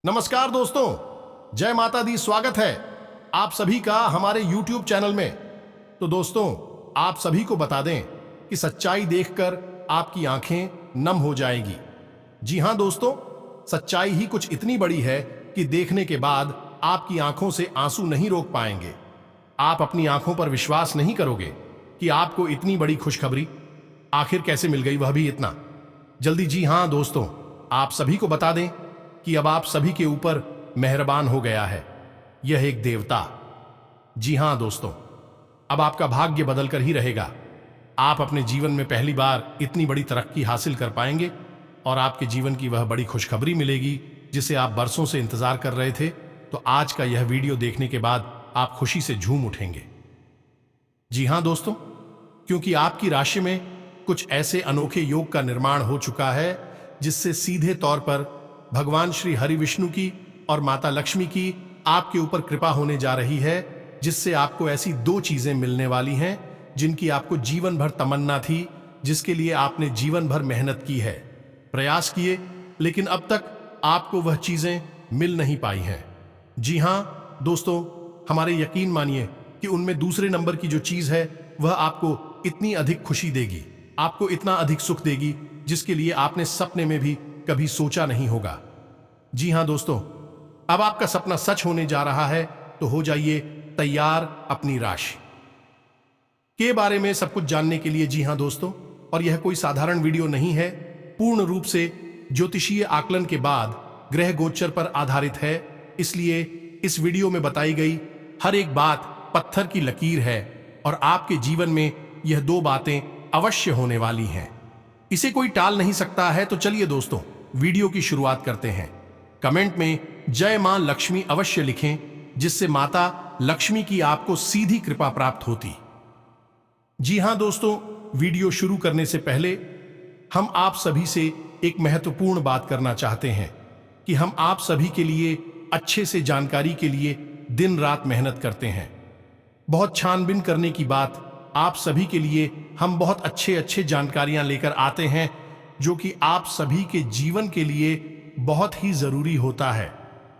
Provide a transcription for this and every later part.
नमस्कार दोस्तों, जय माता दी। स्वागत है आप सभी का हमारे YouTube चैनल में। तो दोस्तों, आप सभी को बता दें कि सच्चाई देखकर आपकी आंखें नम हो जाएंगी। जी हां दोस्तों, सच्चाई ही कुछ इतनी बड़ी है कि देखने के बाद आपकी आंखों से आंसू नहीं रोक पाएंगे। आप अपनी आंखों पर विश्वास नहीं करोगे कि आपको इतनी बड़ी खुशखबरी आखिर कैसे मिल गई, वह भी इतना जल्दी। जी हां दोस्तों, आप सभी को बता दें कि अब आप सभी के ऊपर मेहरबान हो गया है यह एक देवता। जी हां दोस्तों, अब आपका भाग्य बदलकर ही रहेगा। आप अपने जीवन में पहली बार इतनी बड़ी तरक्की हासिल कर पाएंगे और आपके जीवन की वह बड़ी खुशखबरी मिलेगी जिसे आप बरसों से इंतजार कर रहे थे। तो आज का यह वीडियो देखने के बाद आप खुशी से झूम उठेंगे। जी हां दोस्तों, क्योंकि आपकी राशि में कुछ ऐसे अनोखे योग का निर्माण हो चुका है जिससे सीधे तौर पर भगवान श्री हरि विष्णु की और माता लक्ष्मी की आपके ऊपर कृपा होने जा रही है, जिससे आपको ऐसी दो चीजें मिलने वाली हैं जिनकी आपको जीवन भर तमन्ना थी, जिसके लिए आपने जीवन भर मेहनत की है, प्रयास किए, लेकिन अब तक आपको वह चीजें मिल नहीं पाई हैं। जी हां दोस्तों, हमारे यकीन मानिए कि उनमें दूसरे नंबर की जो चीज है वह आपको इतनी अधिक खुशी देगी, आपको इतना अधिक सुख देगी जिसके लिए आपने सपने में भी कभी सोचा नहीं होगा। जी हां दोस्तों, अब आपका सपना सच होने जा रहा है, तो हो जाइए तैयार अपनी राशि के बारे में सब कुछ जानने के लिए। जी हां दोस्तों, और यह कोई साधारण वीडियो नहीं है, पूर्ण रूप से ज्योतिषीय आकलन के बाद ग्रह गोचर पर आधारित है। इसलिए इस वीडियो में बताई गई हर एक बात पत्थर की लकीर है और आपके जीवन में यह दो बातें अवश्य होने वाली हैं, इसे कोई टाल नहीं सकता है। तो चलिए दोस्तों, वीडियो की शुरुआत करते हैं। कमेंट में जय मां लक्ष्मी अवश्य लिखें, जिससे माता लक्ष्मी की आपको सीधी कृपा प्राप्त होती। जी हां दोस्तों, वीडियो शुरू करने से पहले हम आप सभी से एक महत्वपूर्ण बात करना चाहते हैं कि हम आप सभी के लिए अच्छे से जानकारी के लिए दिन रात मेहनत करते हैं। बहुत छानबीन करने की बात, आप सभी के लिए हम बहुत अच्छे जानकारियां लेकर आते हैं जो कि आप सभी के जीवन के लिए बहुत ही जरूरी होता है।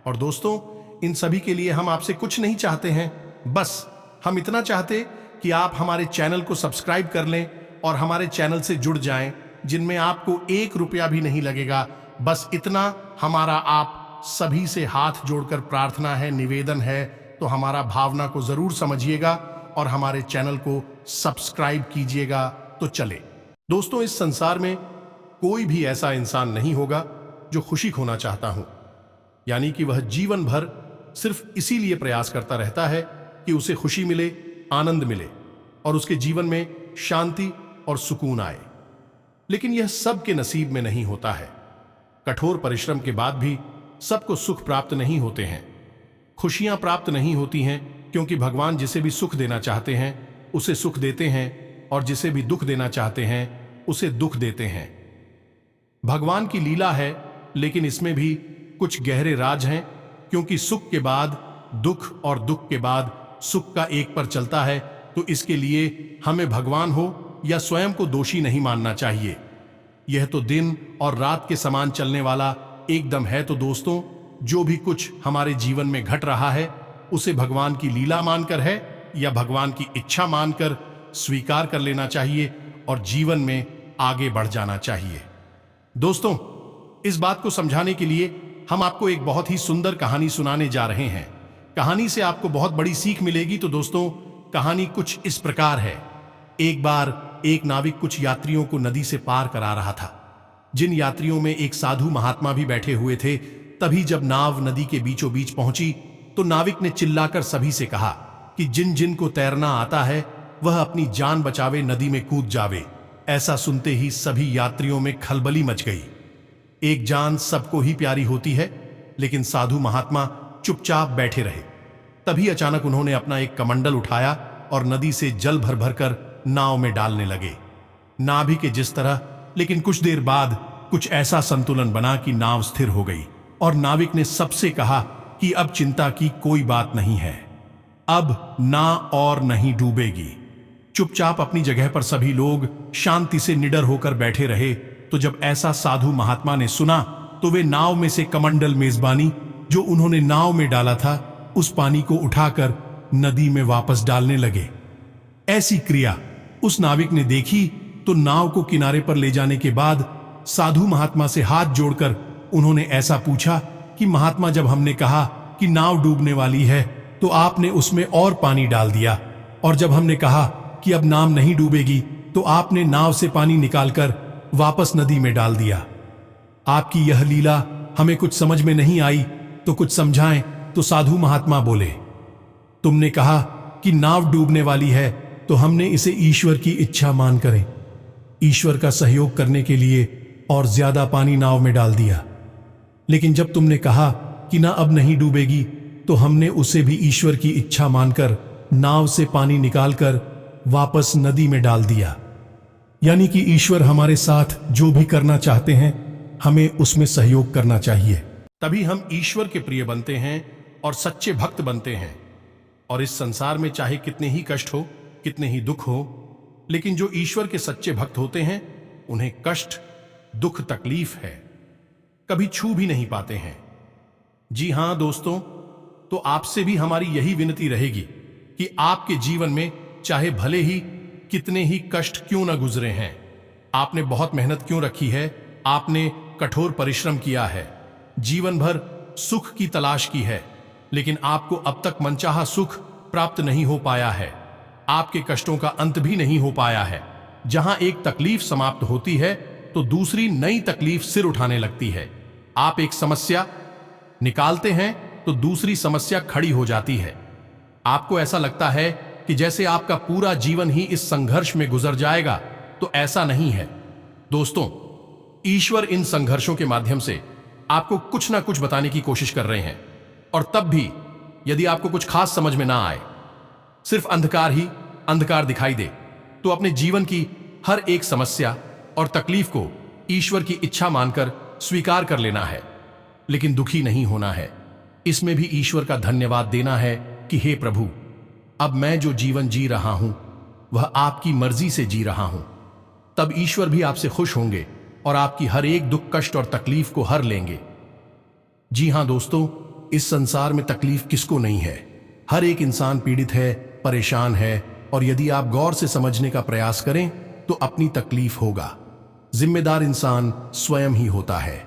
और दोस्तों, इन सभी के लिए हम आपसे कुछ नहीं चाहते हैं, बस हम इतना चाहते कि आप हमारे चैनल को सब्सक्राइब कर लें और हमारे चैनल से जुड़ जाएं, जिनमें आपको 1 रुपया भी नहीं लगेगा। बस इतना हमारा आप सभी से हाथ जोड़कर प्रार्थना है, निवेदन है। तो हमारा भावना को जरूर समझिएगा और हमारे चैनल को सब्सक्राइब कीजिएगा। तो चले दोस्तों, इस संसार में कोई भी ऐसा इंसान नहीं होगा जो खुशी खोना चाहता हूं, यानी कि वह जीवन भर सिर्फ इसीलिए प्रयास करता रहता है कि उसे खुशी मिले, आनंद मिले और उसके जीवन में शांति और सुकून आए। लेकिन यह सबके नसीब में नहीं होता है। कठोर परिश्रम के बाद भी सबको सुख प्राप्त नहीं होते हैं, खुशियां प्राप्त नहीं होती हैं, क्योंकि भगवान जिसे भी सुख देना चाहते हैं उसे सुख देते हैं और जिसे भी दुख देना चाहते हैं उसे दुख देते हैं। भगवान की लीला है, लेकिन इसमें भी कुछ गहरे राज हैं, क्योंकि सुख के बाद दुख और दुख के बाद सुख का एक पर चलता है। तो इसके लिए हमें भगवान हो या स्वयं को दोषी नहीं मानना चाहिए। यह तो दिन और रात के समान चलने वाला एकदम है। तो दोस्तों, जो भी कुछ हमारे जीवन में घट रहा है उसे भगवान की लीला मानकर है या भगवान की इच्छा मानकर स्वीकार कर लेना चाहिए और जीवन में आगे बढ़ जाना चाहिए। दोस्तों, इस बात को समझाने के लिए हम आपको एक बहुत ही सुंदर कहानी सुनाने जा रहे हैं। कहानी से आपको बहुत बड़ी सीख मिलेगी। तो दोस्तों, कहानी कुछ इस प्रकार है। एक बार एक नाविक कुछ यात्रियों को नदी से पार करा रहा था। जिन यात्रियों में एक साधु महात्मा भी बैठे हुए थे। तभी जब नाव नदी के बीचों बीच पहुंची तो नाविक ने चिल्लाकर सभी से कहा कि जिन जिन को तैरना आता है वह अपनी जान बचावे, नदी में कूद जावे। ऐसा सुनते ही सभी यात्रियों में खलबली मच गई। एक जान सबको ही प्यारी होती है, लेकिन साधु महात्मा चुपचाप बैठे रहे। तभी अचानक उन्होंने अपना एक कमंडल उठाया और नदी से जल भर भर कर नाव में डालने लगे। नाभि के जिस तरह, लेकिन कुछ देर बाद कुछ ऐसा संतुलन बना कि नाव स्थिर हो गई और नाविक ने सबसे कहा कि अब चिंता की कोई बात नहीं है, अब ना और नहीं डूबेगी। चुपचाप अपनी जगह पर सभी लोग शांति से निडर होकर बैठे रहे। तो जब ऐसा साधु महात्मा ने सुना तो वे नाव में से कमंडल मेजबानी जो उन्होंने नाव में डाला था उस पानी को उठाकर नदी में वापस डालने लगे। ऐसी क्रिया उस नाविक ने देखी तो नाव को किनारे पर ले जाने के बाद साधु महात्मा से हाथ जोड़कर उन्होंने ऐसा पूछा कि महात्मा, जब हमने कहा कि नाव डूबने वाली है तो आपने उसमें और पानी डाल दिया, और जब हमने कहा कि अब नाव नहीं डूबेगी तो आपने नाव से पानी निकालकर वापस नदी में डाल दिया। आपकी यह लीला हमें कुछ समझ में नहीं आई, तो कुछ समझाएं। तो साधु महात्मा बोले, तुमने कहा कि नाव डूबने वाली है तो हमने इसे ईश्वर की इच्छा मान करें, ईश्वर का सहयोग करने के लिए और ज्यादा पानी नाव में डाल दिया। लेकिन जब तुमने कहा कि ना अब नहीं डूबेगी तो हमने उसे भी ईश्वर की इच्छा मानकर नाव से पानी निकालकर वापस नदी में डाल दिया। यानी कि ईश्वर हमारे साथ जो भी करना चाहते हैं हमें उसमें सहयोग करना चाहिए, तभी हम ईश्वर के प्रिय बनते हैं और सच्चे भक्त बनते हैं। और इस संसार में चाहे कितने ही कष्ट हो, कितने ही दुख हो, लेकिन जो ईश्वर के सच्चे भक्त होते हैं उन्हें कष्ट, दुख, तकलीफ है कभी छू भी नहीं पाते हैं। जी हां दोस्तों, तो आपसे भी हमारी यही विनती रहेगी कि आपके जीवन में चाहे भले ही कितने ही कष्ट क्यों न गुजरे हैं, आपने बहुत मेहनत क्यों रखी है, आपने कठोर परिश्रम किया है, जीवन भर सुख की तलाश की है, लेकिन आपको अब तक मनचाहा सुख प्राप्त नहीं हो पाया है, आपके कष्टों का अंत भी नहीं हो पाया है। जहां एक तकलीफ समाप्त होती है तो दूसरी नई तकलीफ सिर उठाने लगती है। आप एक समस्या निकालते हैं तो दूसरी समस्या खड़ी हो जाती है। आपको ऐसा लगता है कि जैसे आपका पूरा जीवन ही इस संघर्ष में गुजर जाएगा, तो ऐसा नहीं है दोस्तों। ईश्वर इन संघर्षों के माध्यम से आपको कुछ ना कुछ बताने की कोशिश कर रहे हैं, और तब भी यदि आपको कुछ खास समझ में ना आए, सिर्फ अंधकार ही अंधकार दिखाई दे, तो अपने जीवन की हर एक समस्या और तकलीफ को ईश्वर की इच्छा मानकर स्वीकार कर लेना है, लेकिन दुखी नहीं होना है। इसमें भी ईश्वर का धन्यवाद देना है कि हे प्रभु, अब मैं जो जीवन जी रहा हूं वह आपकी मर्जी से जी रहा हूं। तब ईश्वर भी आपसे खुश होंगे और आपकी हर एक दुख, कष्ट और तकलीफ को हर लेंगे। जी हां दोस्तों, इस संसार में तकलीफ किसको नहीं है। हर एक इंसान पीड़ित है, परेशान है, और यदि आप गौर से समझने का प्रयास करें तो अपनी तकलीफ होगा। जिम्मेदार इंसान स्वयं ही होता है।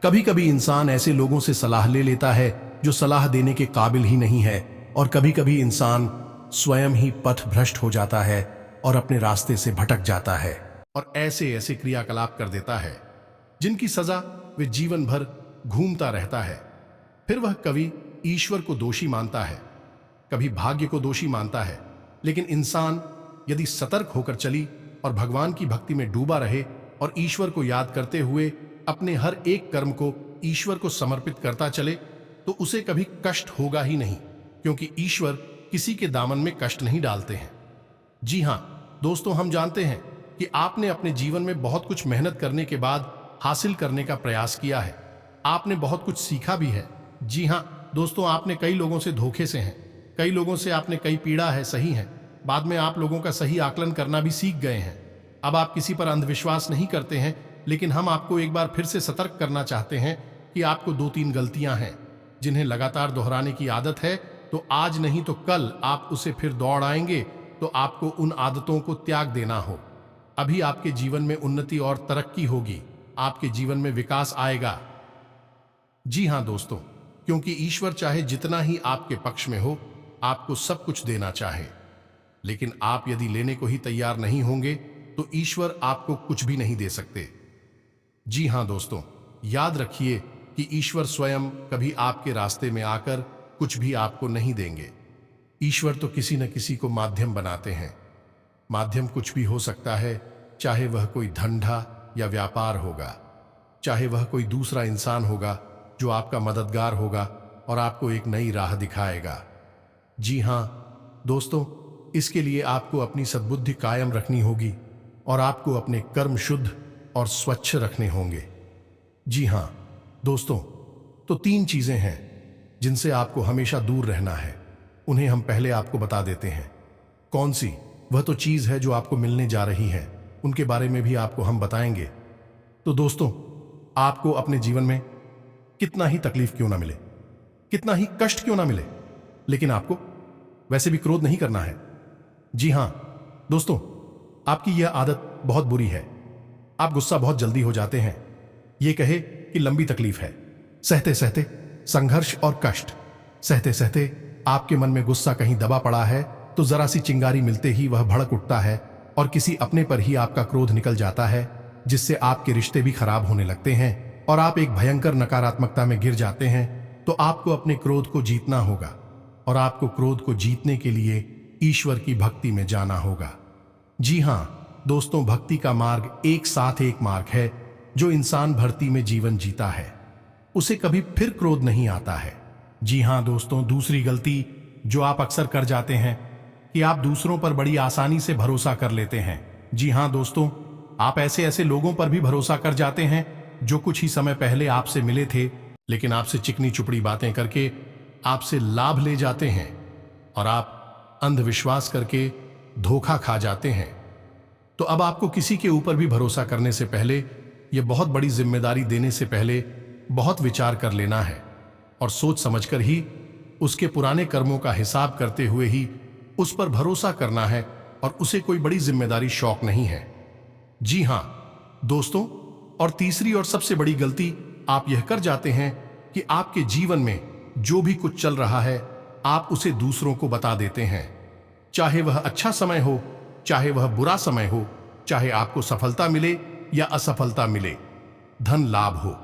कभी कभी इंसान ऐसे लोगों से सलाह ले लेता है जो सलाह देने के काबिल ही नहीं है, और कभी कभी इंसान स्वयं ही पथ भ्रष्ट हो जाता है और अपने रास्ते से भटक जाता है और ऐसे ऐसे क्रियाकलाप कर देता है जिनकी सजा वे जीवन भर घूमता रहता है। फिर वह कभी ईश्वर को दोषी मानता है, कभी भाग्य को दोषी मानता है। लेकिन इंसान यदि सतर्क होकर चली और भगवान की भक्ति में डूबा रहे और ईश्वर को याद करते हुए अपने हर एक कर्म को ईश्वर को समर्पित करता चले, तो उसे कभी कष्ट होगा ही नहीं, क्योंकि ईश्वर किसी के दामन में कष्ट नहीं डालते हैं। जी हां दोस्तों, हम जानते हैं कि आपने अपने जीवन में बहुत कुछ मेहनत करने के बाद हासिल करने का प्रयास किया है। आपने बहुत कुछ सीखा भी है। जी हां दोस्तों, आपने कई लोगों से धोखे से हैं, कई लोगों से आपने कई पीड़ा है, सही है। बाद में आप लोगों का सही आकलन करना भी सीख गए हैं। अब आप किसी पर अंधविश्वास नहीं करते हैं, लेकिन हम आपको एक बार फिर से सतर्क करना चाहते हैं कि आपको 2-3 गलतियां हैं जिन्हें लगातार दोहराने की आदत है। तो आज नहीं तो कल आप उसे फिर दौड़ आएंगे, तो आपको उन आदतों को त्याग देना हो। अभी आपके जीवन में उन्नति और तरक्की होगी, आपके जीवन में विकास आएगा। जी हां दोस्तों, क्योंकि ईश्वर चाहे जितना ही आपके पक्ष में हो, आपको सब कुछ देना चाहे, लेकिन आप यदि लेने को ही तैयार नहीं होंगे तो ईश्वर आपको कुछ भी नहीं दे सकते। जी हां दोस्तों, याद रखिए कि ईश्वर स्वयं कभी आपके रास्ते में आकर कुछ भी आपको नहीं देंगे। ईश्वर तो किसी न किसी को माध्यम बनाते हैं। माध्यम कुछ भी हो सकता है, चाहे वह कोई धंधा या व्यापार होगा, चाहे वह कोई दूसरा इंसान होगा जो आपका मददगार होगा और आपको एक नई राह दिखाएगा। जी हां दोस्तों, इसके लिए आपको अपनी सद्बुद्धि कायम रखनी होगी और आपको अपने कर्म शुद्ध और स्वच्छ रखने होंगे। जी हां दोस्तों, तो 3 चीजें हैं जिनसे आपको हमेशा दूर रहना है। उन्हें हम पहले आपको बता देते हैं। कौन सी? वह तो चीज है जो आपको मिलने जा रही है, उनके बारे में भी आपको हम बताएंगे। तो दोस्तों, आपको अपने जीवन में कितना ही तकलीफ क्यों ना मिले, कितना ही कष्ट क्यों ना मिले, लेकिन आपको वैसे भी क्रोध नहीं करना है। जी हां दोस्तों, आपकी यह आदत बहुत बुरी है। आप गुस्सा बहुत जल्दी हो जाते हैं। यह कहे कि लंबी तकलीफ है, सहते सहते संघर्ष और कष्ट, सहते सहते आपके मन में गुस्सा कहीं दबा पड़ा है तो जरा सी चिंगारी मिलते ही वह भड़क उठता है और किसी अपने पर ही आपका क्रोध निकल जाता है, जिससे आपके रिश्ते भी खराब होने लगते हैं और आप एक भयंकर नकारात्मकता में गिर जाते हैं। तो आपको अपने क्रोध को जीतना होगा और आपको क्रोध को जीतने के लिए ईश्वर की भक्ति में जाना होगा। जी हां दोस्तों, भक्ति का मार्ग एक साथ एक मार्ग है। जो इंसान भक्ति में जीवन जीता है उसे कभी फिर क्रोध नहीं आता है। जी हां दोस्तों, दूसरी गलती जो आप अक्सर कर जाते हैं कि आप दूसरों पर बड़ी आसानी से भरोसा कर लेते हैं। जी हां दोस्तों, आप ऐसे लोगों पर भी भरोसा कर जाते हैं जो कुछ ही समय पहले आपसे मिले थे, लेकिन आपसे चिकनी चुपड़ी बातें करके आपसे लाभ ले जाते हैं और आप अंधविश्वास करके धोखा खा जाते हैं। तो अब आपको किसी के ऊपर भी भरोसा करने से पहले, यह बहुत बड़ी जिम्मेदारी देने से पहले बहुत विचार कर लेना है और सोच समझकर ही उसके पुराने कर्मों का हिसाब करते हुए ही उस पर भरोसा करना है और उसे कोई बड़ी जिम्मेदारी शौक नहीं है। जी हां दोस्तों, और तीसरी और सबसे बड़ी गलती आप यह कर जाते हैं कि आपके जीवन में जो भी कुछ चल रहा है आप उसे दूसरों को बता देते हैं। चाहे वह अच्छा समय हो, चाहे वह बुरा समय हो, चाहे आपको सफलता मिले या असफलता मिले, धन लाभ हो,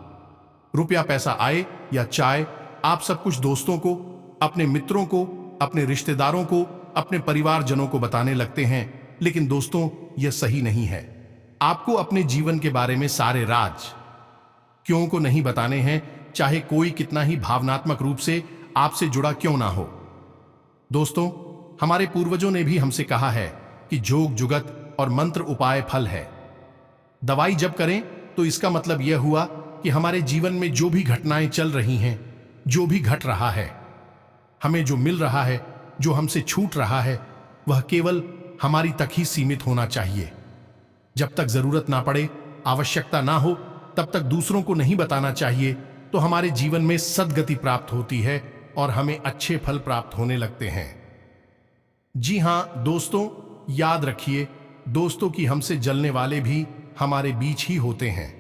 रुपया पैसा आए या चाहे, आप सब कुछ दोस्तों को, अपने मित्रों को, अपने रिश्तेदारों को, अपने परिवारजनों को बताने लगते हैं। लेकिन दोस्तों, यह सही नहीं है। आपको अपने जीवन के बारे में सारे राज क्यों को नहीं बताने हैं, चाहे कोई कितना ही भावनात्मक रूप से आपसे जुड़ा क्यों ना हो। दोस्तों, हमारे पूर्वजों ने भी हमसे कहा है कि जोग जुगत और मंत्र उपाय फल है। दवाई जब करें तो इसका मतलब यह हुआ कि हमारे जीवन में जो भी घटनाएं चल रही हैं, जो भी घट रहा है, हमें जो मिल रहा है, जो हमसे छूट रहा है, वह केवल हमारी तक ही सीमित होना चाहिए। जब तक जरूरत ना पड़े, आवश्यकता ना हो, तब तक दूसरों को नहीं बताना चाहिए। तो हमारे जीवन में सद्गति प्राप्त होती है और हमें अच्छे फल प्राप्त होने लगते हैं। जी हां दोस्तों, याद रखिए दोस्तों कि हमसे जलने वाले भी हमारे बीच ही होते हैं,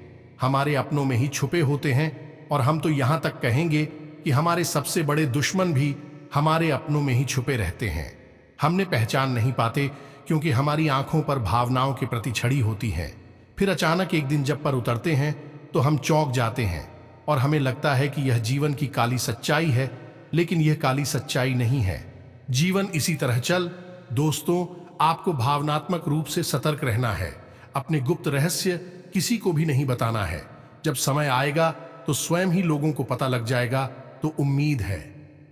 हमारे अपनों में ही छुपे होते हैं। और हम तो यहां तक कहेंगे कि हमारे सबसे बड़े दुश्मन भी हमारे अपनों में ही छुपे रहते हैं। हमने पहचान नहीं पाते क्योंकि हमारी आंखों पर भावनाओं के प्रति छड़ी होती है। फिर अचानक एक दिन जब पर उतरते हैं तो हम चौंक जाते हैं और हमें लगता है कि यह जीवन की काली सच्चाई है, लेकिन यह काली सच्चाई नहीं है। जीवन इसी तरह चल। दोस्तों, आपको भावनात्मक रूप से सतर्क रहना है। अपने गुप्त रहस्य किसी को भी नहीं बताना है। जब समय आएगा तो स्वयं ही लोगों को पता लग जाएगा। तो उम्मीद है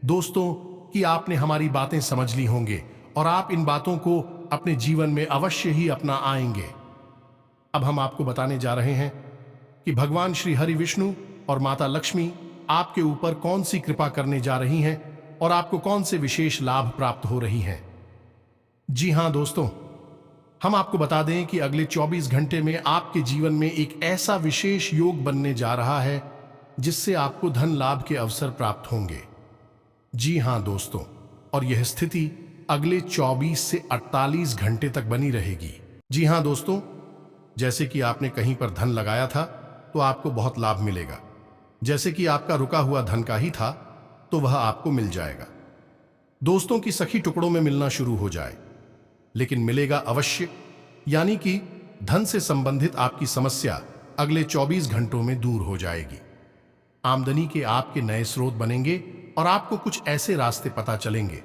दोस्तों कि आपने हमारी बातें समझ ली होंगे और आप इन बातों को अपने जीवन में अवश्य ही अपना आएंगे। अब हम आपको बताने जा रहे हैं कि भगवान श्री हरि विष्णु और माता लक्ष्मी आपके ऊपर कौन सी कृपा करने जा रही हैं और आपको कौन से विशेष लाभ प्राप्त हो रही हैं। जी हां दोस्तों, हम आपको बता दें कि अगले 24 घंटे में आपके जीवन में एक ऐसा विशेष योग बनने जा रहा है जिससे आपको धन लाभ के अवसर प्राप्त होंगे। जी हां दोस्तों, और यह स्थिति अगले 24 से 48 घंटे तक बनी रहेगी। जी हां दोस्तों, जैसे कि आपने कहीं पर धन लगाया था तो आपको बहुत लाभ मिलेगा। जैसे कि आपका रुका हुआ धन का ही था तो वह आपको मिल जाएगा। दोस्तों की सखी टुकड़ों में मिलना शुरू हो जाए, लेकिन मिलेगा अवश्य। यानी कि धन से संबंधित आपकी समस्या अगले 24 घंटों में दूर हो जाएगी। आमदनी के आपके नए स्रोत बनेंगे और आपको कुछ ऐसे रास्ते पता चलेंगे,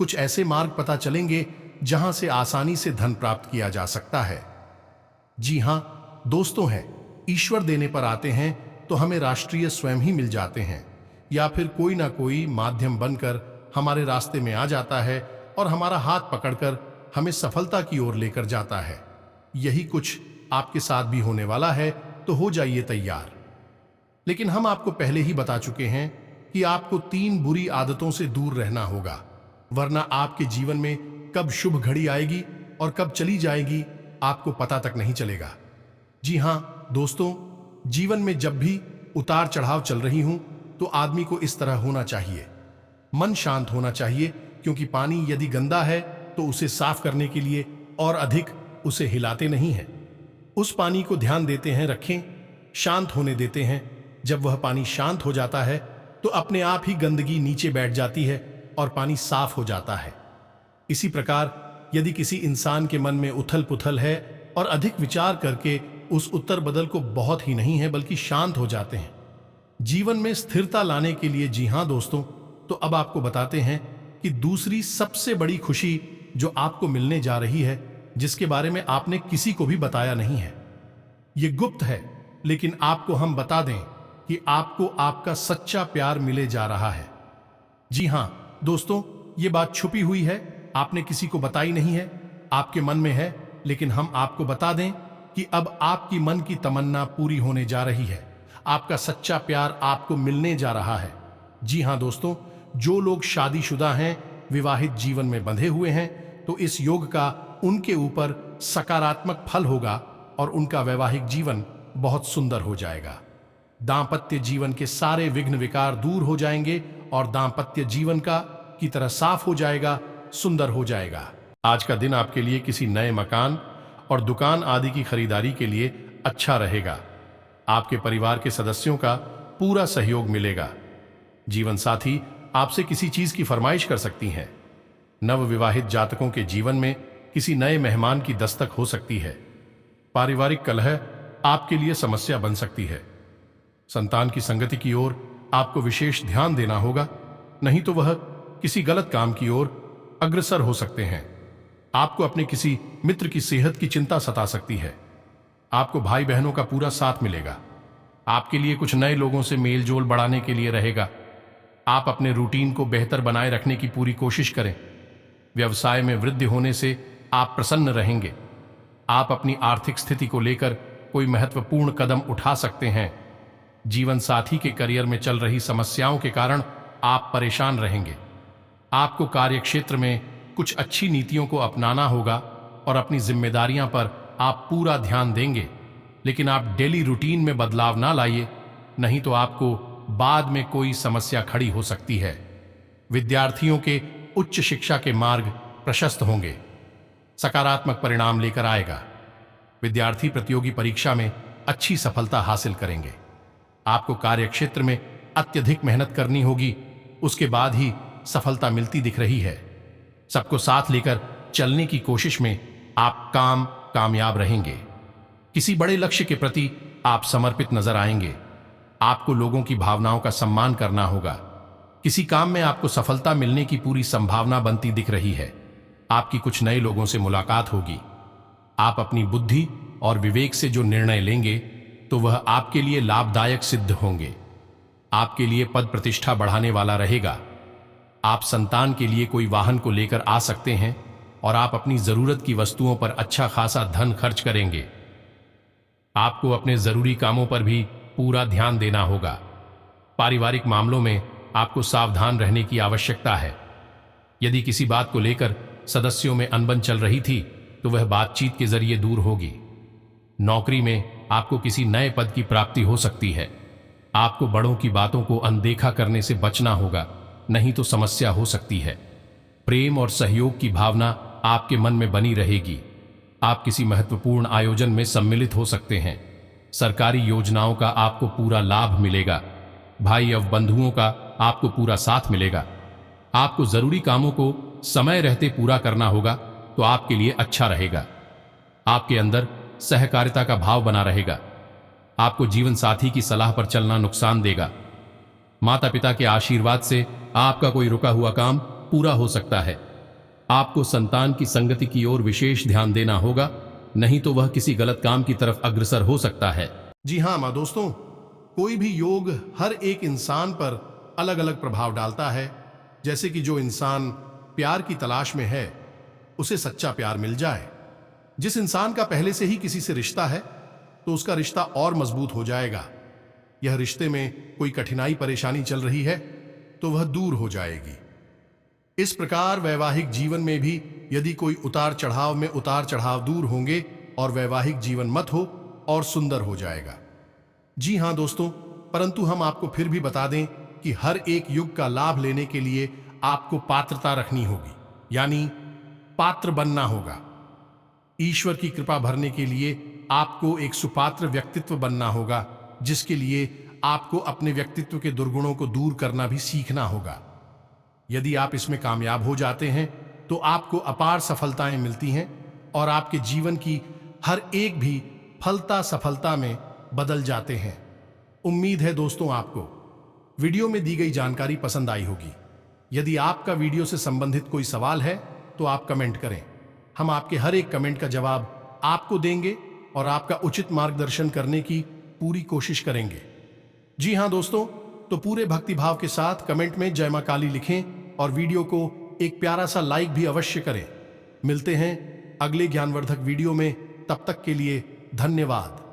कुछ ऐसे मार्ग पता चलेंगे जहां से आसानी से धन प्राप्त किया जा सकता है। जी हां दोस्तों, हैं ईश्वर देने पर आते हैं तो हमें राष्ट्रीय स्वयं ही मिल जाते हैं, या फिर कोई ना कोई माध्यम बनकर हमारे रास्ते में आ जाता है और हमारा हाथ पकड़कर हमें सफलता की ओर लेकर जाता है। यही कुछ आपके साथ भी होने वाला है, तो हो जाइए तैयार। लेकिन हम आपको पहले ही बता चुके हैं कि आपको 3 बुरी आदतों से दूर रहना होगा, वरना आपके जीवन में कब शुभ घड़ी आएगी और कब चली जाएगी आपको पता तक नहीं चलेगा। जी हां दोस्तों, जीवन में जब भी उतार चढ़ाव चल रही हूं तो तो आदमी को इस तरह होना चाहिए। मन शांत होना चाहिए, क्योंकि पानी यदि गंदा है तो उसे साफ करने के लिए और अधिक उसे हिलाते नहीं हैं। उस पानी को ध्यान देते हैं रखें, शांत होने देते हैं। जब वह पानी शांत हो जाता है तो अपने आप ही गंदगी नीचे बैठ जाती है और पानी साफ हो जाता है। इसी प्रकार यदि किसी इंसान के मन में उथल पुथल है और अधिक विचार करके उस उत्तर बदल को बहुत ही नहीं है बल्कि शांत हो जाते हैं। जीवन में स्थिरता लाने के लिए, जी हां दोस्तों, तो अब आपको बताते हैं कि दूसरी सबसे बड़ी खुशी जो आपको मिलने जा रही है, जिसके बारे में आपने किसी को भी बताया नहीं है। ये गुप्त है, लेकिन आपको हम बता दें कि आपको आपका सच्चा प्यार मिले जा रहा है। जी हां दोस्तों, ये बात छुपी हुई है, आपने किसी को बताई नहीं है, आपके मन में है, लेकिन हम आपको बता दें कि अब आपकी मन की तमन्ना पूरी होने जा रही है। आपका सच्चा प्यार आपको मिलने जा रहा है। जी हां दोस्तों, जो लोग शादीशुदा हैं, विवाहित जीवन में बंधे हुए हैं, तो इस योग का उनके ऊपर सकारात्मक फल होगा और उनका वैवाहिक जीवन बहुत सुंदर हो जाएगा। दांपत्य जीवन के सारे विघ्न विकार दूर हो जाएंगे और दांपत्य जीवन का की तरह साफ हो जाएगा, सुंदर हो जाएगा। आज का दिन आपके लिए किसी नए मकान और दुकान आदि की खरीदारी के लिए अच्छा रहेगा। आपके परिवार के सदस्यों का पूरा सहयोग मिलेगा। जीवन साथी आपसे किसी चीज की फरमाइश कर सकती हैं। नवविवाहित जातकों के जीवन में किसी नए मेहमान की दस्तक हो सकती है। पारिवारिक कलह आपके लिए समस्या बन सकती है। संतान की संगति की ओर आपको विशेष ध्यान देना होगा, नहीं तो वह किसी गलत काम की ओर अग्रसर हो सकते हैं। आपको अपने किसी मित्र की सेहत की चिंता सता सकती है। आपको भाई बहनों का पूरा साथ मिलेगा। आपके लिए कुछ नए लोगों से मेल जोल बढ़ाने के लिए रहेगा। आप अपने रूटीन को बेहतर बनाए रखने की पूरी कोशिश करें। व्यवसाय में वृद्धि होने से आप प्रसन्न रहेंगे। आप अपनी आर्थिक स्थिति को लेकर कोई महत्वपूर्ण कदम उठा सकते हैं। जीवन साथी के करियर में चल रही समस्याओं के कारण आप परेशान रहेंगे। आपको कार्यक्षेत्र में कुछ अच्छी नीतियों को अपनाना होगा और अपनी जिम्मेदारियां पर आप पूरा ध्यान देंगे, लेकिन आप डेली रूटीन में बदलाव ना लाइए, नहीं तो आपको बाद में कोई समस्या खड़ी हो सकती है। विद्यार्थियों के उच्च शिक्षा के मार्ग प्रशस्त होंगे, सकारात्मक परिणाम लेकर आएगा। विद्यार्थी प्रतियोगी परीक्षा में अच्छी सफलता हासिल करेंगे। आपको कार्यक्षेत्र में अत्यधिक मेहनत करनी होगी, उसके बाद ही सफलता मिलती दिख रही है। सबको साथ लेकर चलने की कोशिश में आप कामयाब रहेंगे। किसी बड़े लक्ष्य के प्रति आप समर्पित नजर आएंगे। आपको लोगों की भावनाओं का सम्मान करना होगा। किसी काम में आपको सफलता मिलने की पूरी संभावना बनती दिख रही है। आपकी कुछ नए लोगों से मुलाकात होगी। आप अपनी बुद्धि और विवेक से जो निर्णय लेंगे तो वह आपके लिए लाभदायक सिद्ध होंगे। आपके लिए पद प्रतिष्ठा बढ़ाने वाला रहेगा। आप संतान के लिए कोई वाहन को लेकर आ सकते हैं और आप अपनी जरूरत की वस्तुओं पर अच्छा खासा धन खर्च करेंगे। आपको अपने जरूरी कामों पर भी पूरा ध्यान देना होगा। पारिवारिक मामलों में आपको सावधान रहने की आवश्यकता है। यदि किसी बात को लेकर सदस्यों में अनबन चल रही थी तो वह बातचीत के जरिए दूर होगी। नौकरी में आपको किसी नए पद की प्राप्ति हो सकती है। आपको बड़ों की बातों को अनदेखा करने से बचना होगा, नहीं तो समस्या हो सकती है। प्रेम और सहयोग की भावना आपके मन में बनी रहेगी। आप किसी महत्वपूर्ण आयोजन में सम्मिलित हो सकते हैं। सरकारी योजनाओं का आपको पूरा लाभ मिलेगा। भाई और बंधुओं का आपको पूरा साथ मिलेगा। आपको जरूरी कामों को समय रहते पूरा करना होगा तो आपके लिए अच्छा रहेगा। आपके अंदर सहकारिता का भाव बना रहेगा। आपको जीवन साथी की सलाह पर चलना नुकसान देगा। माता पिता के आशीर्वाद से आपका कोई रुका हुआ काम पूरा हो सकता है। आपको संतान की संगति की ओर विशेष ध्यान देना होगा, नहीं तो वह किसी गलत काम की तरफ अग्रसर हो सकता है। जी हाँ माँ दोस्तों, कोई भी योग हर एक इंसान पर अलग अलग प्रभाव डालता है। जैसे कि जो इंसान प्यार की तलाश में है उसे सच्चा प्यार मिल जाए। जिस इंसान का पहले से ही किसी से रिश्ता है तो उसका रिश्ता और मजबूत हो जाएगा। यह रिश्ते में कोई कठिनाई परेशानी चल रही है तो वह दूर हो जाएगी। इस प्रकार वैवाहिक जीवन में भी यदि कोई उतार चढ़ाव में उतार चढ़ाव दूर होंगे और वैवाहिक जीवन मत हो और सुंदर हो जाएगा। जी हां दोस्तों, परंतु हम आपको फिर भी बता दें कि हर एक युग का लाभ लेने के लिए आपको पात्रता रखनी होगी, यानी पात्र बनना होगा। ईश्वर की कृपा भरने के लिए आपको एक सुपात्र व्यक्तित्व बनना होगा, जिसके लिए आपको अपने व्यक्तित्व के दुर्गुणों को दूर करना भी सीखना होगा। यदि आप इसमें कामयाब हो जाते हैं तो आपको अपार सफलताएं मिलती हैं और आपके जीवन की हर एक भी फलता सफलता में बदल जाते हैं। उम्मीद है दोस्तों आपको वीडियो में दी गई जानकारी पसंद आई होगी। यदि आपका वीडियो से संबंधित कोई सवाल है तो आप कमेंट करें। हम आपके हर एक कमेंट का जवाब आपको देंगे और आपका उचित मार्गदर्शन करने की पूरी कोशिश करेंगे। जी हां दोस्तों, तो पूरे भक्तिभाव के साथ कमेंट में जय मां काली लिखें और वीडियो को एक प्यारा सा लाइक भी अवश्य करें। मिलते हैं अगले ज्ञानवर्धक वीडियो में, तब तक के लिए धन्यवाद।